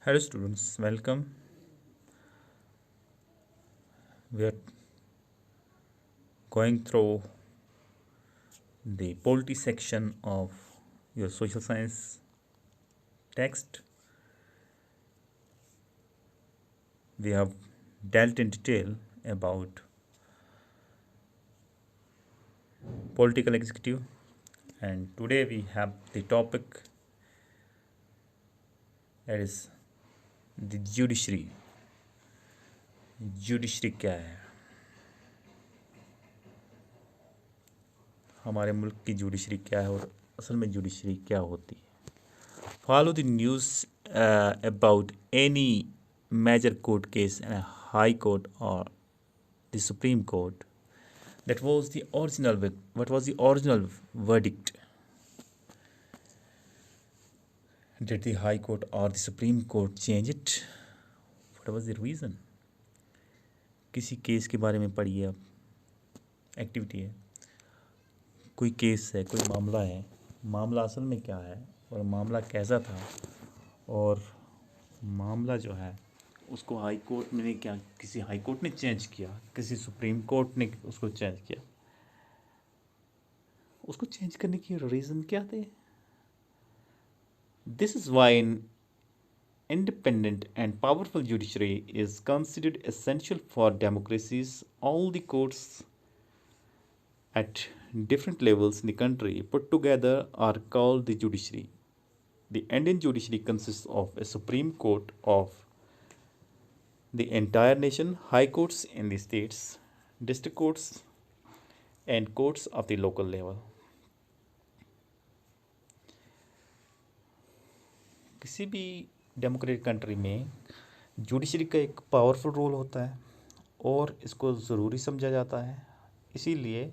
Hello students, welcome. We are going through the polity section of your social science text. We have dealt in detail about political executive, and today we have the topic that is the judiciary. Judiciary क्या है? हमारे मुल्क की judiciary क्या है और असल में जुडिशरी क्या होती है? Follow the news about any major court case in a high court or the Supreme Court. That was the original. What was the original verdict? Did the High Court or the Supreme Court change it? What was the reason? किसी case के बारे में पढ़िए आप. Activity है, कोई case है, कोई मामला है. मामला असल में क्या है और मामला कैसा था, और मामला जो है उसको हाई कोर्ट ने क्या, किसी हाई कोर्ट ने चेंज किया, किसी सुप्रीम कोर्ट ने उसको चेंज किया. उसको चेंज करने की रीज़न क्या थे? This is why in independent and powerful judiciary is considered essential for democracies. All the courts at different levels in the country put together are called the judiciary. The Indian judiciary consists of a Supreme Court of the entire nation, high courts in the states, district courts, and courts of the local level. किसी भी democratic country में judiciary का एक powerful role होता है और इसको ज़रूरी समझा जाता है. इसीलिए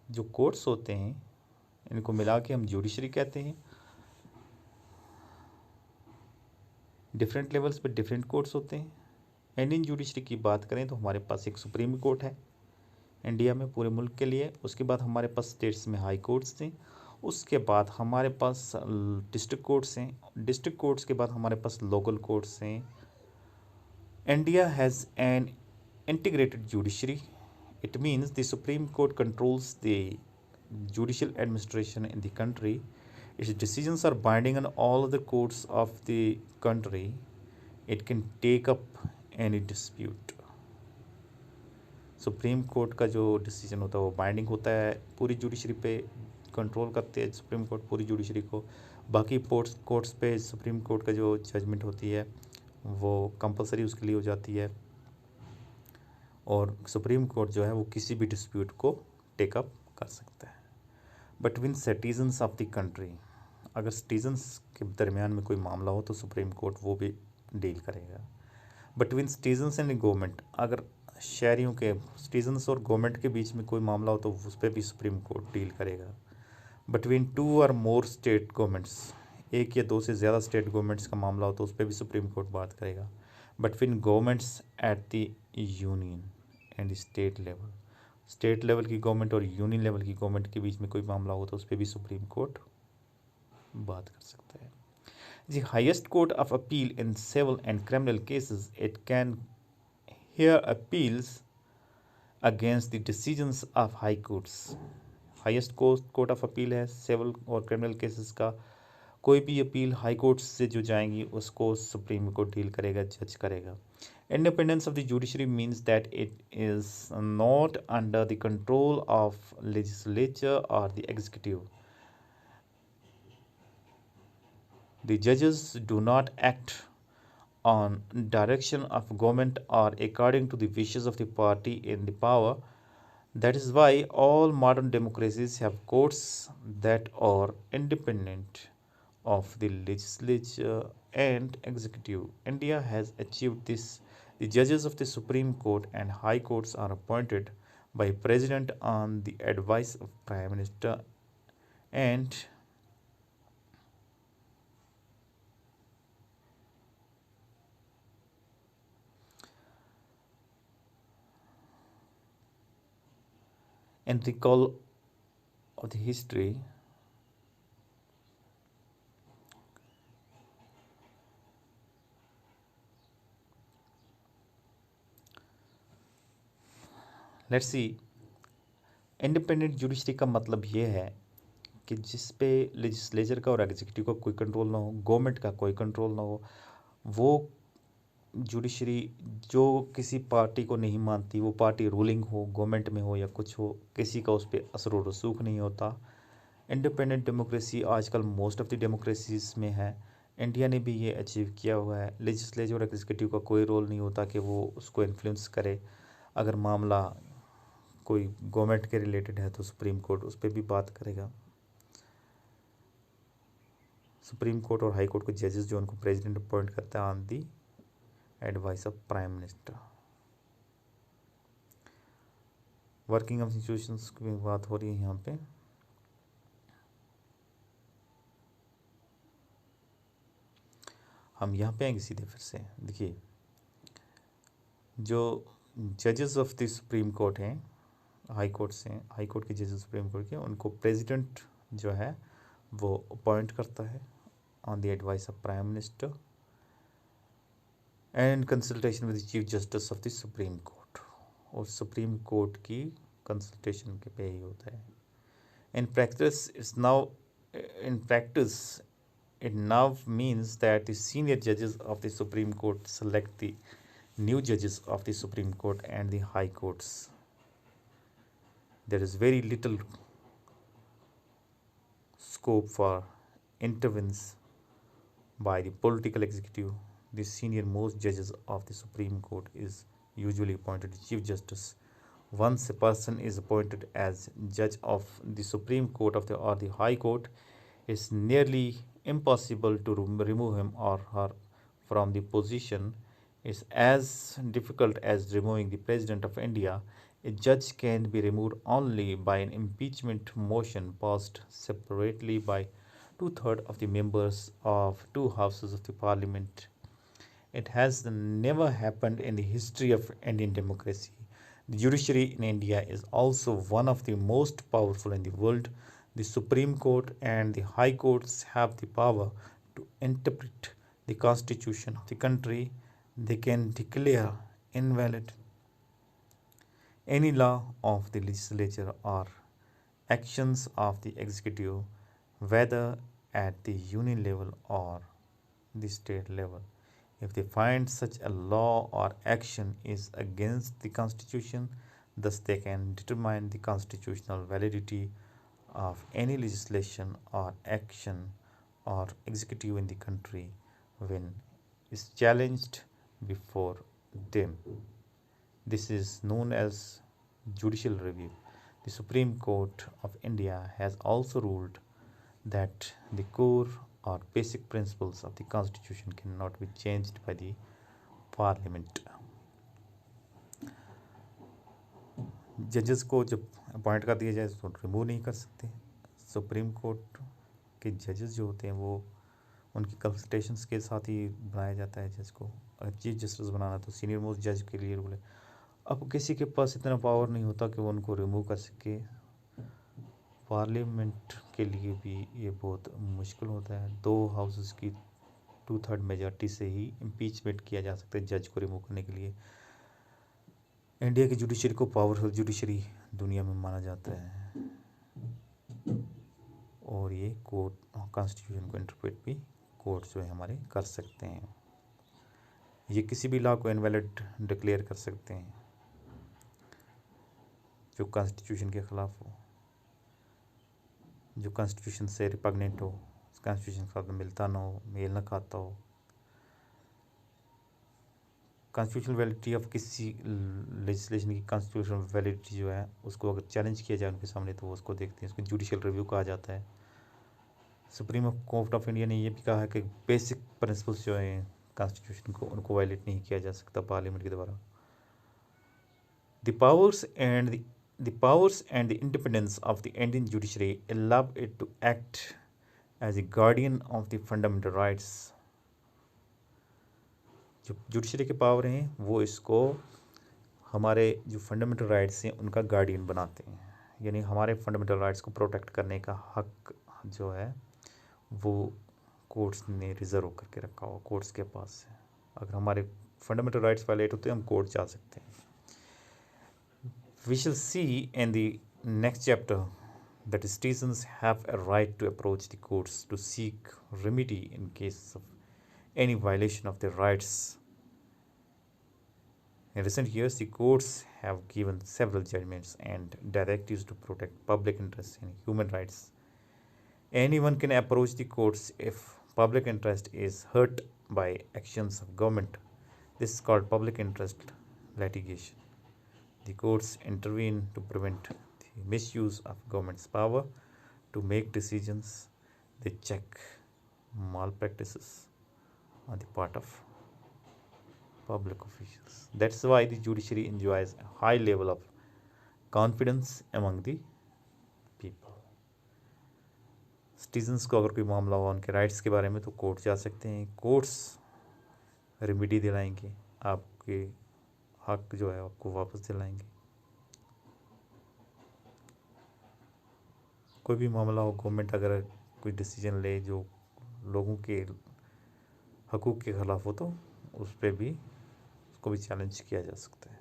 जो कोर्ट्स होते हैं इनको मिला के हम जुडिशरी कहते हैं. डिफरेंट लेवल्स पे डिफरेंट कोर्ट्स होते हैं. इंडियन जुडिशरी की बात करें तो हमारे पास एक सुप्रीम कोर्ट है इंडिया में, पूरे मुल्क के लिए. उसके बाद हमारे पास स्टेट्स में हाई कोर्ट्स थे. उसके बाद हमारे पास डिस्ट्रिक्ट कोर्ट्स हैं. डिस्ट्रिक्ट कोर्ट्स के बाद हमारे पास लोकल कोर्ट्स हैं. India has an integrated judiciary. It means the Supreme Court controls the judicial administration in the country. Its decisions are binding on all the courts of the country. It can take up any dispute. Supreme court का जो decision होता है वो binding होता है, पूरी judiciary पे control करते हैं सुप्रीम कोर्ट पूरी जुडिशरी को. बाकी कोर्ट्स पे सुप्रीम कोर्ट का जो जजमेंट होती है वो कंपलसरी उसके लिए हो जाती है, और सुप्रीम कोर्ट जो है वो किसी भी डिस्प्यूट को टेकअप कर सकता है. Between citizens of the country, अगर सिटीजन्स के दरमियान में कोई मामला हो तो सुप्रीम कोर्ट वो भी डील करेगा. बिटवीन सिटीजन्स एंड गवर्नमेंट, अगर शहरियों के, सिटीजन्स और गवर्नमेंट के बीच में कोई मामला हो तो उस पर भी सुप्रीम कोर्ट डील करेगा. बिटवीन टू और मोर स्टेट गवर्नमेंट्स, एक या दो से ज़्यादा स्टेट गवर्नमेंट्स का मामला हो तो उस पर भी सुप्रीम कोर्ट बात करेगा. Between governments at the union and state level, state level की गवर्नमेंट और यूनियन लेवल की गवर्नमेंट के बीच में कोई मामला हो तो उस पर भी सुप्रीम कोर्ट बात कर सकता है. The highest court of appeal in civil and criminal cases, it can hear appeals against the decisions of high courts. Highest court of appeal है सिविल और क्रिमिनल केसेस का. कोई भी अपील हाई कोर्ट से जो जाएंगी उसको सुप्रीम कोर्ट डील करेगा, जज करेगा. Independence of the judiciary means that it is not under the control of legislature और the executive. The judges do not act on direction of government or according to the wishes of the party in the power. That is why all modern democracies have courts that are independent of the legislature and executive. India has achieved this. The judges of the Supreme Court and High Courts are appointed by President on the advice of Prime Minister, and in recall of the history, let's see, independent judiciary का मतलब ये है कि जिस पे legislature का और executive का कोई कंट्रोल ना हो, गवर्नमेंट का कोई कंट्रोल ना हो, वो जुडिशरी जो किसी पार्टी को नहीं मानती, वो पार्टी रूलिंग हो, गवर्नमेंट में हो या कुछ हो, किसी का उस पर असर और रसूख नहीं होता। इंडिपेंडेंट डेमोक्रेसी आजकल मोस्ट ऑफ द डेमोक्रेसीज में है। इंडिया ने भी ये अचीव किया हुआ है। लेजिस्लेचर और एग्जीक्यूटिव का कोई रोल नहीं होता कि वो उसको इन्फ्लुएंस करे। अगर मामला कोई गवर्नमेंट के रिलेटेड है तो सुप्रीम कोर्ट उस पर भी बात करेगा। सुप्रीम कोर्ट और हाई कोर्ट के जजेस जो उनको प्रेसिडेंट अपॉइंट करता है on the advice of prime minister. Working of institutions की बात हो रही है यहाँ पे। हम यहाँ पे आएंगे सीधे फिर से। देखिए, जो जजेस ऑफ द सुप्रीम कोर्ट हैं, हाई कोर्ट से, हाई कोर्ट के जजेस सुप्रीम कोर्ट के, उनको प्रेसिडेंट जो है वो अपॉइंट करता है on the advice of prime minister and consultation with chief justice of the supreme court. और सुप्रीम कोर्ट की कंसल्टेशन के पे ही होता है। In practice it now means that the senior judges of the Supreme Court select the new judges of the Supreme Court and the High Courts. There is very little scope for interference by the political executive. The senior most judges of the Supreme Court is usually appointed Chief Justice. Once a person is appointed as judge of the Supreme Court or the High Court, it's nearly impossible to remove him or her from the position. It's as difficult as removing the President of India. A judge can be removed only by an impeachment motion passed separately by 2/3 of the members of two houses of the parliament. It has never happened in the history of Indian democracy. The judiciary in India is also one of the most powerful in the world. The Supreme Court and the High Courts have the power to interpret the constitution of the country. They can declare invalid any law of the legislature or actions of the executive, whether at the union level or the state level. If they find such a law or action is against the constitution, thus they can determine the constitutional validity of any legislation or action or executive in the country when is challenged before them. This is known as judicial review. The Supreme Court of India has also ruled that the core or basic principles of the Constitution cannot be changed by the Parliament. जजेस को जब appoint कर दिया जाए तो remove नहीं कर सकते। सुप्रीम कोर्ट के जजेस जो होते हैं वो उनकी कंसल्टेशंस के साथ ही बनाया जाता है जज को। अगर चीफ जस्टिस बनाना तो सीनियर मोस्ट जज के लिए रूल है। अब किसी के पास इतना पावर नहीं होता कि वो उनको रिमूव कर सके। पार्लियामेंट के लिए भी ये बहुत मुश्किल होता है। 2 हाउसेस की 2/3 मेजॉरिटी से ही इम्पीचमेंट किया जा सकता है जज को रिमूव करने के लिए। इंडिया की जुडिशरी को पावरफुल जुडिशरी दुनिया में माना जाता है और ये कोर्ट कॉन्स्टिट्यूशन को इंटरप्रेट भी कोर्ट जो है हमारे कर सकते हैं। ये किसी भी लॉ को इनवैलिड डिक्लेयर कर सकते हैं जो कॉन्स्टिट्यूशन के खिलाफ हो, जो कॉन्स्टिट्यूशन से रिपग्नेंट हो, कॉन्स्टिट्यूशन के साथ मिलता ना हो, मेल ना खाता हो। कॉन्स्टिट्यूशनल वैलिडिटी ऑफ किसी लेजिस्लेशन की कॉन्स्टिट्यूशनल वैलिडिटी जो है उसको अगर चैलेंज किया जाए उनके सामने तो वो उसको देखते हैं, उसको जुडिशियल रिव्यू कहा जाता है। सुप्रीम कोर्ट ऑफ इंडिया ने ये भी कहा है कि बेसिक प्रिंसिपल्स जो हैं कॉन्स्टिट्यूशन को उनको वायलेट नहीं किया जा सकता पार्लियामेंट के द्वारा। The powers and the independence of the Indian judiciary allow it to act as a guardian of the fundamental rights. जो जुडिशरी के पावर हैं वो इसको हमारे जो फंडामेंटल राइट्स हैं उनका गार्डियन बनाते हैं, यानी हमारे फंडामेंटल राइट्स को प्रोटेक्ट करने का हक जो है वो कोर्ट्स ने रिजर्व करके रखा हुआ कोर्ट्स के पास है। अगर हमारे फंडामेंटल राइट्स वायलेट होते हैं हम कोर्ट जा सकते हैं। We shall see in the next chapter that citizens have a right to approach the courts to seek remedy in case of any violation of their rights. In recent years, the courts have given several judgments and directives to protect public interests and human rights. Anyone can approach the courts if public interest is hurt by actions of government. This is called public interest litigation. The courts intervene to prevent the misuse of government's power to make decisions. They check malpractices on the part of public officials. That's why the judiciary enjoys a high level of confidence among the people. Citizens को अगर कोई मामला हो उनके rights के बारे में तो कोर्ट जा सकते हैं. कोर्ट्स रेमेडी दिलाएंगे, आपके हक जो है आपको वापस दिलाएंगे. कोई भी मामला हो, गवर्नमेंट अगर कोई डिसीजन ले जो लोगों के हकूक़ के ख़िलाफ़ हो तो उस पर भी उसको भी चैलेंज किया जा सकता है.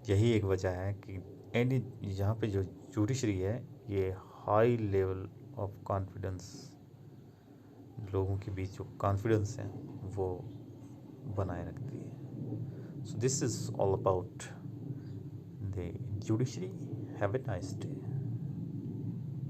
यही एक वजह है कि एनी यहाँ पे जो जुडिशरी है ये हाई लेवल ऑफ कॉन्फिडेंस, लोगों के बीच जो कॉन्फिडेंस है वो बनाए रखती है. So this is all about the judiciary. Have a nice day.